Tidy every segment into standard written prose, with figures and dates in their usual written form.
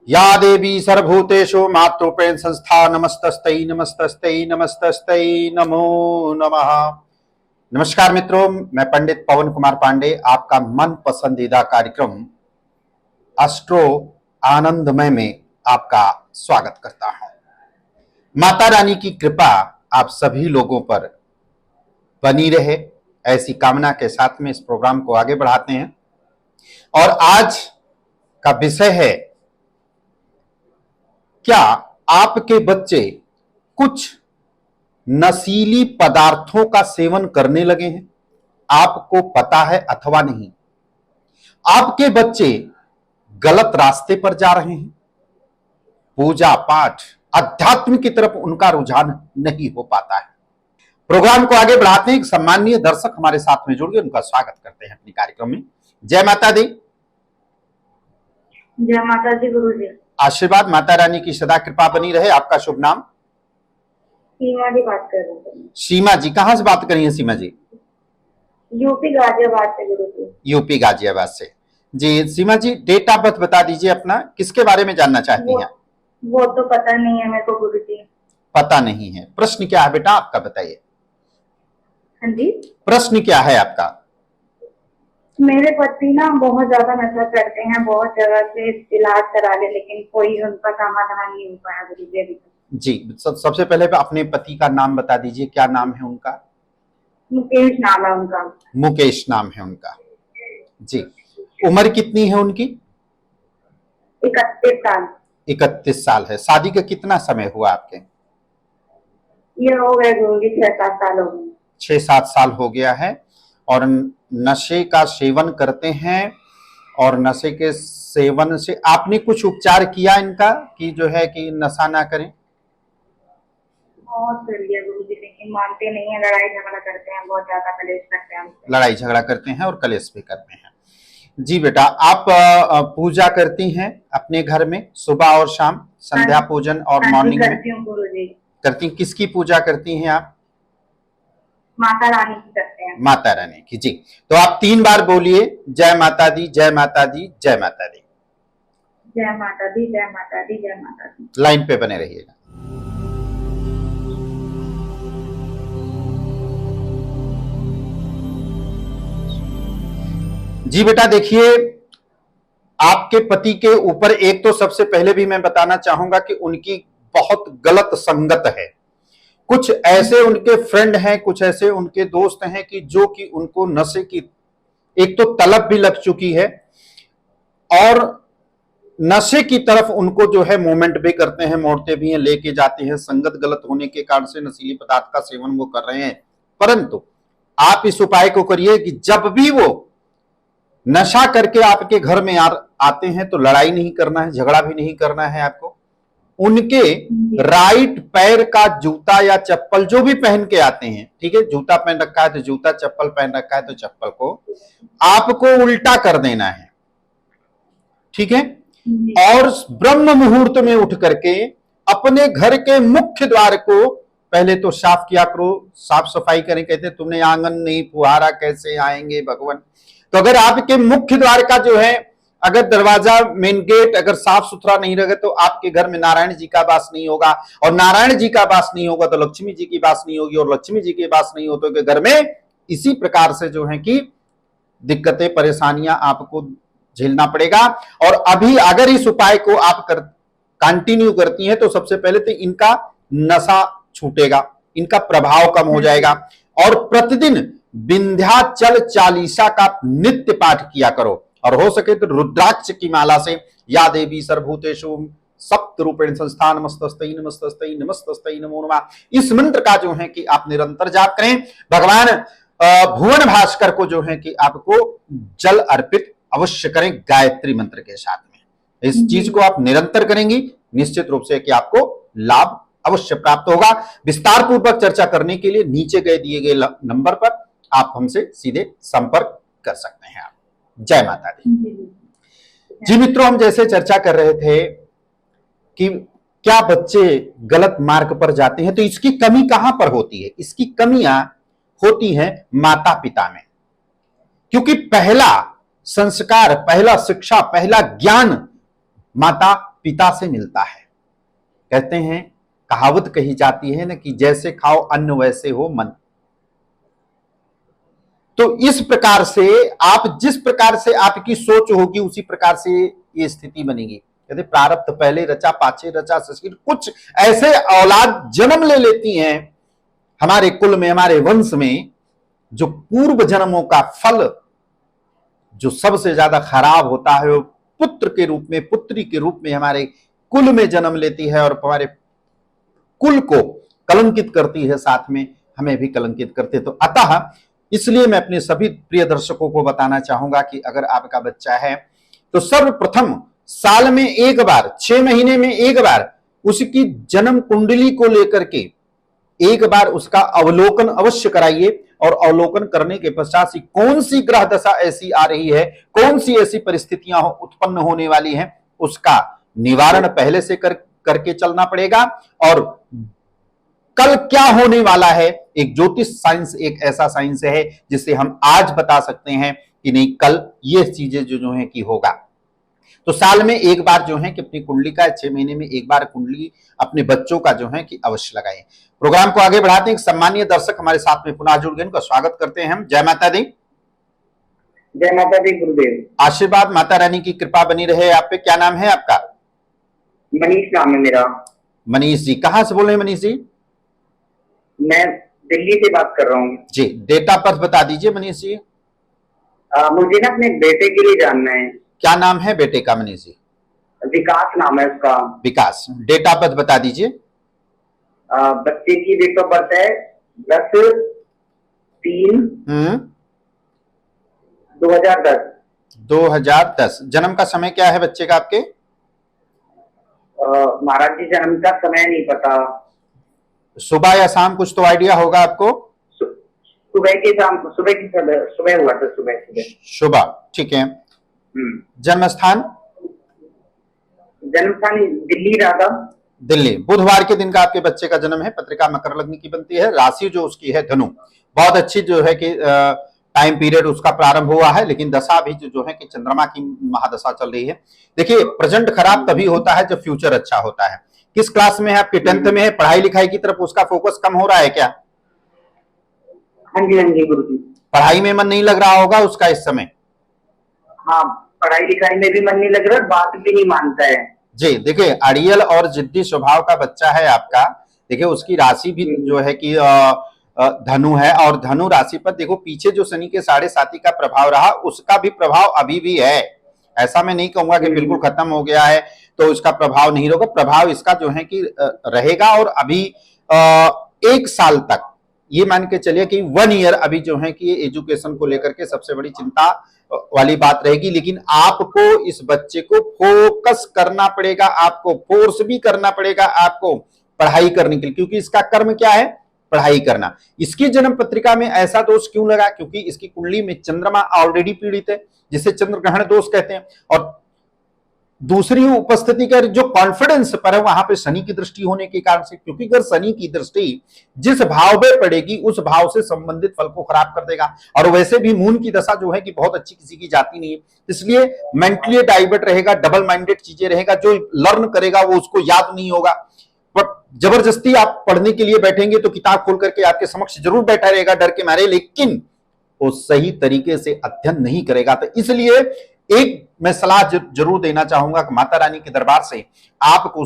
या देवी सर्वभूतेषु मातृरूपेण संस्था नमस्तस्यै नमस्तस्यै नमस्तस्यै नमो नमः। नमस्कार मित्रों, मैं पंडित पवन कुमार पांडे आपका मन पसंदीदा कार्यक्रम एस्ट्रो आनंदमय में आपका स्वागत करता हूं। माता रानी की कृपा आप सभी लोगों पर बनी रहे, ऐसी कामना के साथ में इस प्रोग्राम को आगे बढ़ाते हैं। और आज का विषय है, क्या आपके बच्चे कुछ नशीली पदार्थों का सेवन करने लगे हैं? आपको पता है अथवा नहीं? आपके बच्चे गलत रास्ते पर जा रहे हैं, पूजा पाठ अध्यात्म की तरफ उनका रुझान नहीं हो पाता है। प्रोग्राम को आगे बढ़ाते हैं। एक सम्माननीय दर्शक हमारे साथ में जुड़ गए, उनका स्वागत करते हैं अपने कार्यक्रम में। जय माता दी। जय माता दी गुरुजी। आशीर्वाद माता रानी की सदा कृपा बनी रहे। आपका शुभ नाम? सीमा जी बात कर रही हूँ। सीमा जी, कहां से बात कर रही हैं सीमा जी? यूपी गाजियाबाद से गुरुजी। यूपी गाजियाबाद से। जी सीमा जी, डेट ऑफ बर्थ बता दीजिए अपना, किसके बारे में जानना चाहती हैं? वो तो पता नहीं है मेरे को गुरुजी। पता नहीं है। प्रश्न क्या है बेटा आपका, बताइए। हाँ जी, प्रश्न क्या है आपका? मेरे पति ना बहुत ज्यादा नशा करते हैं, बहुत जगह से इलाज करा ले, लेकिन कोई उनका समाधान नहीं हो पाया गुरुजी अभी तक। जी, सबसे पहले अपने पति का नाम बता दीजिए, क्या नाम है उनका? मुकेश नाम है उनका। मुकेश नाम है उनका। जी, उम्र कितनी है उनकी? 31 साल। 31 साल है। शादी का कितना समय हुआ आपके? ये हो गए गुरुजी 6-7 साल हो गए। 6-7 साल हो गया है। और नशे का सेवन करते हैं, और नशे के सेवन से आपने कुछ उपचार किया इनका कि जो है कि नशा ना करें? बहुत कर लिया गुरुजी, लेकिन मानते नहीं है, लड़ाई झगड़ा करते हैं, बहुत ज्यादा कलेश करते हैं हमसे। लड़ाई झगड़ा करते हैं और कलेश भी करते हैं। जी बेटा, आप पूजा करती हैं अपने घर में सुबह और शाम, संध्या पूजन और मॉर्निंग में? करती हूँ गुरुजी। करती हैं। किसकी पूजा करती हैं आप? माता रानी की करते हैं। माता रानी की। जी, तो आप 3 बार बोलिए, जय माता दी, जय माता दी, जय माता दी। जय माता दी, जय माता दी, जय माता दी। लाइन पे बने रहिएगा। जी बेटा, देखिए आपके पति के ऊपर एक तो सबसे पहले भी मैं बताना चाहूंगा कि उनकी बहुत गलत संगत है। कुछ ऐसे उनके फ्रेंड हैं, कुछ ऐसे उनके दोस्त हैं कि जो कि उनको नशे की एक तो तलब भी लग चुकी है, और नशे की तरफ उनको जो है मूवमेंट भी करते हैं, मोड़ते भी हैं, लेके जाते हैं। संगत गलत होने के कारण से नशीली पदार्थ का सेवन वो कर रहे हैं। परंतु आप इस उपाय को करिए कि जब भी वो नशा करके आपके घर में आते हैं तो लड़ाई नहीं करना है, झगड़ा भी नहीं करना है आपको। उनके राइट पैर का जूता या चप्पल जो भी पहन के आते हैं, ठीक है, जूता पहन रखा है तो जूता, चप्पल पहन रखा है तो चप्पल को आपको उल्टा कर देना है, ठीक है। और ब्रह्म मुहूर्त में उठ करके अपने घर के मुख्य द्वार को पहले तो साफ किया करो, साफ सफाई करें। कहते तुमने आंगन नहीं फुहारा, कैसे आएंगे भगवान। तो अगर आपके मुख्य द्वार का जो है, अगर दरवाजा, मेन गेट अगर साफ सुथरा नहीं रहे तो आपके घर में नारायण जी का वास नहीं होगा, और नारायण जी का वास नहीं होगा तो लक्ष्मी जी की वास नहीं होगी, और लक्ष्मी जी के वास नहीं हो तो घर में इसी प्रकार से जो है कि दिक्कतें, परेशानियां आपको झेलना पड़ेगा। और अभी अगर इस उपाय को आप कंटिन्यू करती हैं तो सबसे पहले तो इनका नशा छूटेगा, इनका प्रभाव कम हो जाएगा। और प्रतिदिन विंध्याचल चालीसा का नित्य पाठ किया करो, और हो सके तो रुद्राक्ष की माला से या देवी सर्वभूतेषु सप्त रूपेण संस्था नमस्तस्यै नमस्तस्यै नमस्तस्यै नमो नमः, इस मंत्र का जो है कि आप निरंतर जाप करें। भगवान भुवन भास्कर को जो है कि आपको जल अर्पित अवश्य करें गायत्री मंत्र के साथ में। इस चीज को आप निरंतर करेंगी, निश्चित रूप से कि आपको लाभ अवश्य प्राप्त होगा। विस्तार पूर्वक चर्चा करने के लिए नीचे दिए गए नंबर पर आप हमसे सीधे संपर्क कर सकते हैं। आप जय माता दी। जी मित्रों, हम जैसे चर्चा कर रहे थे कि क्या बच्चे गलत मार्ग पर जाते हैं, तो इसकी कमी कहां पर होती है? इसकी कमियां होती हैं माता पिता में, क्योंकि पहला संस्कार, पहला शिक्षा, पहला ज्ञान माता पिता से मिलता है। कहते हैं, कहावत कही जाती है ना कि जैसे खाओ अन्न वैसे हो मन। तो इस प्रकार से आप जिस प्रकार से आपकी सोच होगी उसी प्रकार से ये स्थिति बनेगी। कहते प्रारब्ध पहले रचा पाछे रचा ससुर, कुछ ऐसे औलाद जन्म ले लेती हैं हमारे कुल में, हमारे वंश में, जो पूर्व जन्मों का फल जो सबसे ज्यादा खराब होता है वो पुत्र के रूप में, पुत्री के रूप में हमारे कुल में जन्म लेती है और हमारे कुल को कलंकित करती है, साथ में हमें भी कलंकित करते हैं। तो अतः इसलिए मैं अपने सभी प्रिय दर्शकों को बताना चाहूंगा कि अगर आपका बच्चा है तो सर्वप्रथम साल में एक बार, 6 महीने में एक बार उसकी जन्म कुंडली को लेकर के एक बार उसका अवलोकन अवश्य कराइए। और अवलोकन करने के पश्चात ही कौन सी ग्रह दशा ऐसी आ रही है, कौन सी ऐसी परिस्थितियां उत्पन्न होने वाली हैं, उसका निवारण पहले से करके चलना पड़ेगा। और कल क्या होने वाला है, एक ज्योतिष साइंस एक ऐसा साइंस है जिसे हम आज बता सकते हैं कि नहीं कल ये चीजें जो है कि होगा। तो साल में एक बार जो है कि अपनी कुंडली का, 6 महीने में एक बार कुंडली अपने बच्चों का जो है कि अवश्य लगाएं। प्रोग्राम को आगे बढ़ाते हैं। सम्मानीय दर्शक हमारे साथ में पुनः जुड़ गए, उनका स्वागत करते हैं हम। जय माता दी। जय माता दी गुरुदेव। आशीर्वाद माता रानी की कृपा बनी रहे आप पे। क्या नाम है आपका? मनीष नाम है मेरा। मनीष जी, कहाँ से बोल रहे हैं मनीष जी? मैं दिल्ली से बात कर रहा हूँ जी। डेट ऑफ बर्थ बता दीजिए मनीष जी। मुझे ना अपने बेटे के लिए जानना है। क्या नाम है बेटे का मनीष जी? विकास नाम है उसका। विकास। डेट ऑफ बर्थ बता दीजिए। बच्चे की डेट ऑफ बर्थ है 10/3/2010। 2010। जन्म का समय क्या है बच्चे का आपके? महाराज जी जन्म का समय नहीं पता। सुबह या शाम कुछ तो आइडिया होगा आपको? सुबह के शाम, सुबह हुआ था, सुबह। सुबह, ठीक है। जन्म स्थान? जन्म स्थान दिल्ली रहा। दिल्ली। बुधवार के दिन का आपके बच्चे का जन्म है। पत्रिका मकर लग्न की बनती है। राशि जो उसकी है धनु। बहुत अच्छी जो है कि टाइम पीरियड उसका प्रारंभ हुआ है, लेकिन दशा भी जो है कि चंद्रमा की महादशा चल रही है। देखिए, प्रेजेंट खराब तभी होता है जब फ्यूचर अच्छा होता है। किस क्लास में है आपके? 10th में है। पढ़ाई लिखाई की तरफ उसका फोकस कम हो रहा है क्या? हाँ जी गुरुजी। पढ़ाई में मन नहीं लग रहा होगा उसका इस समय? हाँ, पढ़ाई लिखाई में भी मन नहीं लग रहा, बात भी नहीं मानता है जी। देखिए, अड़ियल और जिद्दी स्वभाव का बच्चा है आपका। देखिए, उसकी राशि भी जो है कि धनु है, और धनु राशि पर देखो पीछे जो शनि के 7.5 का प्रभाव रहा, उसका भी प्रभाव अभी भी है। ऐसा मैं नहीं कहूंगा कि बिल्कुल खत्म हो गया है तो इसका प्रभाव नहीं होगा। प्रभाव इसका जो है कि रहेगा। और अभी 1 साल तक ये मान के चलिए कि 1 ईयर अभी जो है कि एजुकेशन को लेकर के सबसे बड़ी चिंता वाली बात रहेगी। लेकिन आपको इस बच्चे को फोकस करना पड़ेगा, आपको फोर्स भी करना पड़ेगा आपको पढ़ाई करने के लिए, क्योंकि इसका कर्म क्या है? पढ़ाई करना। इसकी जन्म पत्रिका में ऐसा दोष क्यों लगा? क्योंकि इसकी कुंडली में चंद्रमा ऑलरेडी पीड़ित है, जिसे चंद्र ग्रहण दोष कहते हैं। और दूसरी उपस्थिति का जो कॉन्फिडेंस पर है वहां पे शनि की दृष्टि होने के कारण से, क्योंकि अगर शनि की दृष्टि जिस भाव में पड़ेगी उस भाव से संबंधित फल को खराब कर देगा। और वैसे भी मून की दशा जो है कि बहुत अच्छी किसी की जाती नहीं है, इसलिए मेंटली डाइवर्ट रहेगा, डबल माइंडेड चीजें रहेगा। जो लर्न करेगा वो उसको याद नहीं होगा। पर जबरदस्ती आप पढ़ने के लिए बैठेंगे तो किताब खोल करके आपके समक्ष जरूर बैठा रहेगा डर के मारे, लेकिन वो सही तरीके से अध्ययन नहीं करेगा। तो इसलिए एक मैं सलाह जरूर देना चाहूंगा कि माता रानी के दरबार से आपको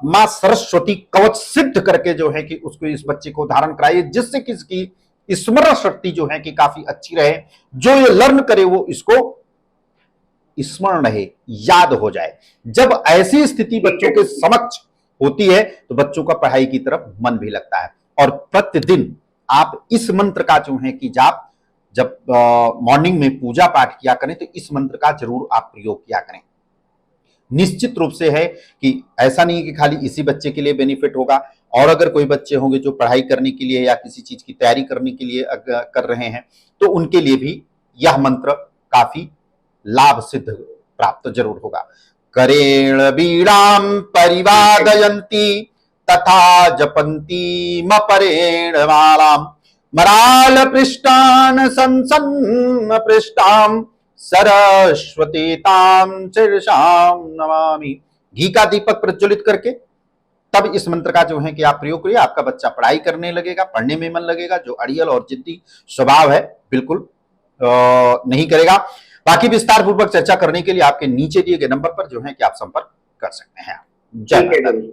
मां सरस्वती कवच सिद्ध करके जो है कि उसको, इस बच्चे को धारण कराइए, जिससे कि इसकी स्मरण शक्ति जो है कि काफी अच्छी रहे। जो ये लर्न करे वो इसको स्मरण रहे, याद हो जाए। जब ऐसी स्थिति बच्चों के समक्ष होती है तो बच्चों का पढ़ाई की तरफ मन भी लगता है। और प्रतिदिन आप इस मंत्र का जो है कि जाप, जब मॉर्निंग में पूजा पाठ किया करें तो इस मंत्र का जरूर आप प्रयोग किया करें। निश्चित रूप से है कि ऐसा नहीं है कि खाली इसी बच्चे के लिए बेनिफिट होगा, और अगर कोई बच्चे होंगे जो पढ़ाई करने के लिए या किसी चीज की तैयारी करने के लिए कर रहे हैं तो उनके लिए भी यह मंत्र काफी लाभ सिद्ध प्राप्त जरूर होगा। करेण बीड़ाम परिवादयन्ति तथा जपन्ति मपरेण मालाम मराल पृष्ठान संसन्न पृष्ठाम सरस्वती ताम शीर्षाम नमामि। घी का दीपक प्रज्वलित करके तब इस मंत्र का जो है कि आप प्रयोग करिए। आपका बच्चा पढ़ाई करने लगेगा, पढ़ने में मन लगेगा। जो अड़ियल और जिद्दी स्वभाव है बिल्कुल नहीं करेगा। बाकी विस्तार पूर्वक चर्चा करने के लिए आपके नीचे दिए गए नंबर पर जो है कि आप संपर्क कर सकते हैं। जय माता दी।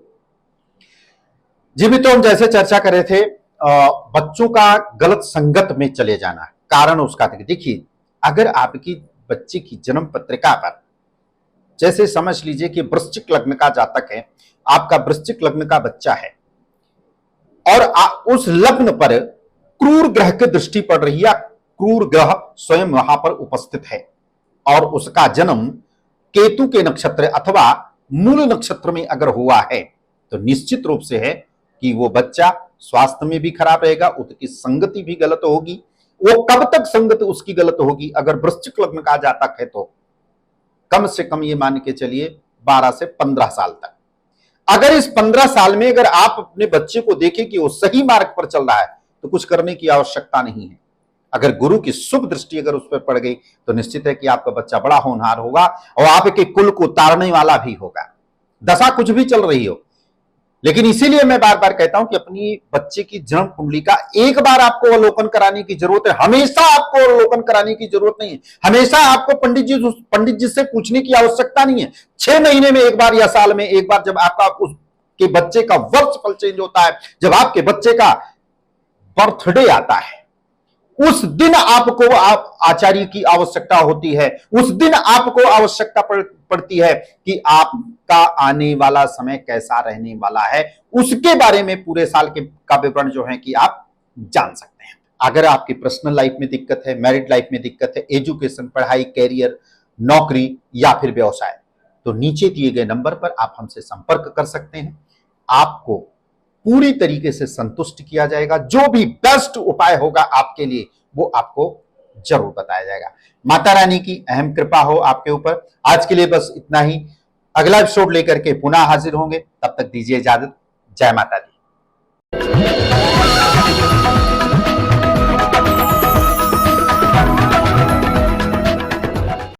जी मित्रों, हम जैसे चर्चा कर रहे थे बच्चों का गलत संगत में चले जाना, कारण उसका देखिए, अगर आपकी बच्चे की जन्म पत्रिका पर जैसे समझ लीजिए कि वृश्चिक लग्न का जातक है, आपका वृश्चिक लग्न का बच्चा है और उस लग्न पर क्रूर ग्रह की दृष्टि पड़ रही है, क्रूर ग्रह स्वयं वहां पर उपस्थित है और उसका जन्म केतु के नक्षत्र अथवा मूल नक्षत्र में अगर हुआ है तो निश्चित रूप से है कि वो बच्चा स्वास्थ्य में भी खराब रहेगा, उसकी संगति भी गलत होगी। वो कब तक संगति उसकी गलत होगी? अगर वृश्चिक लग्न का जातक है तो कम से कम ये मान के चलिए 12 से 15 साल तक। अगर इस 15 साल में अगर आप अपने बच्चे को देखें कि वो सही मार्ग पर चल रहा है तो कुछ करने की आवश्यकता नहीं है। अगर गुरु की शुभ दृष्टि अगर उस पर पड़ गई तो निश्चित है कि आपका बच्चा बड़ा होनहार होगा और आपके कुल को तारने वाला भी होगा, दशा कुछ भी चल रही हो। लेकिन इसीलिए मैं बार बार कहता हूं कि अपनी बच्चे की जन्म कुंडली का एक बार आपको अवलोकन कराने की जरूरत है, हमेशा आपको अवलोकन कराने की जरूरत नहीं है। हमेशा आपको पंडित जी से पूछने की आवश्यकता नहीं है। 6 महीने में एक बार या साल में एक बार जब आपका उसके बच्चे का वर्ष फल चेंज होता है, जब आपके बच्चे का बर्थडे आता है, उस दिन आपको आचार्य की आवश्यकता होती है। उस दिन आपको आवश्यकता पड़ती है कि आपका आने वाला समय कैसा रहने वाला है, उसके बारे में पूरे साल का विवरण जो है कि आप जान सकते हैं। अगर आपकी पर्सनल लाइफ में दिक्कत है, मैरिड लाइफ में दिक्कत है, एजुकेशन, पढ़ाई, कैरियर, नौकरी या फिर व्यवसाय, तो नीचे दिए गए नंबर पर आप हमसे संपर्क कर सकते हैं। आपको पूरी तरीके से संतुष्ट किया जाएगा। जो भी बेस्ट उपाय होगा आपके लिए वो आपको जरूर बताया जाएगा। माता रानी की अहम कृपा हो आपके ऊपर। आज के लिए बस इतना ही। अगला एपिसोड लेकर के पुनः हाजिर होंगे, तब तक दीजिए इजाजत। जय माता दी।